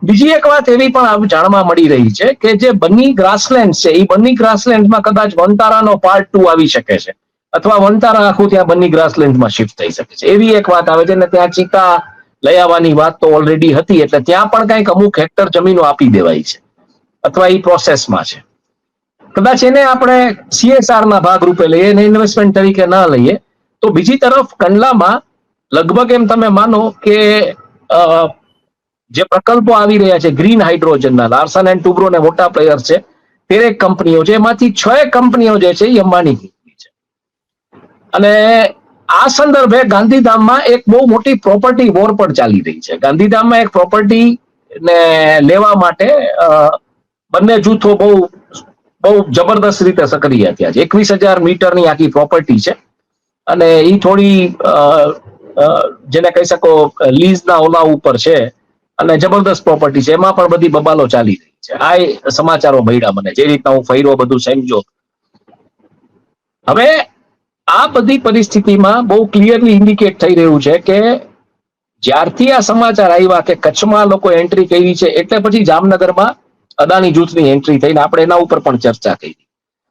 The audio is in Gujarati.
બીજી એક વાત એવી પણ જાણવા મળી રહી છે કે જે બન્ની ગ્રાસલેન્ડ છે એ બન્ની ગ્રાસલેન્ડમાં કદાચ વનતારાનો પાર્ટ 2 આવી શકે છે, અથવા વનતારા આખું ત્યાં બન્ની ગ્રાસલેન્ડમાં શિફ્ટ થઈ શકે છે, એવી એક વાત આવે છે. ને ત્યાં ચિત્તા લઈ આવવાની વાત તો ઓલરેડી હતી, એટલે ત્યાં પણ કંઈક અમુક હેક્ટર જમીનો આપી દેવાય છે, અથવા એ પ્રોસેસમાં છે. કદાચ એને આપણે CSR ના ભાગરૂપે લઈએ, એને ઇન્વેસ્ટમેન્ટ તરીકે ના લઈએ. તો બીજી તરફ કંડલામાં લગભગ એમ તમે માનો કે જે પ્રકલ્પો આવી રહ્યા છે ગ્રીન હાઇડ્રોજનના, લાર્સન એન્ડ ટુબ્રો ને મોટા પ્લેયર છે, 13 કંપનીઓ છે, એમાંથી 6 કંપનીઓ જે છે એ અંબાણી કંપની છે. અને આ સંદર્ભે ગાંધીધામમાં એક બહુ મોટી પ્રોપર્ટી વોર પણ ચાલી રહી છે. ગાંધીધામમાં એક પ્રોપર્ટી ને લેવા માટે બંને જૂથો બહુ જબરદસ્ત રીતે સક્રિય થયા છે. 21,000 મીટરની આખી પ્રોપર્ટી છે, અને એ થોડી જેને કહી શકો લીઝના ઓલા ઉપર છે, અને જબરદસ્ત પ્રોપર્ટી છે. એમાં પણ બધી બબાલો ચાલી રહી છે. આ સમાચારો મળ્યા મને, જે રીતના હું ફર્યો બધું સમજો. હવે આ બધી પરિસ્થિતિમાં બહુ ક્લિયરલી ઇન્ડિકેટ થઈ રહ્યું છે કે જ્યારથી આ સમાચાર આવ્યા કે કચ્છમાં લોકો એન્ટ્રી કરી છે, એટલે પછી જામનગરમાં અદાણી જૂથની એન્ટ્રી થઈને આપણે એના ઉપર પણ ચર્ચા કરી.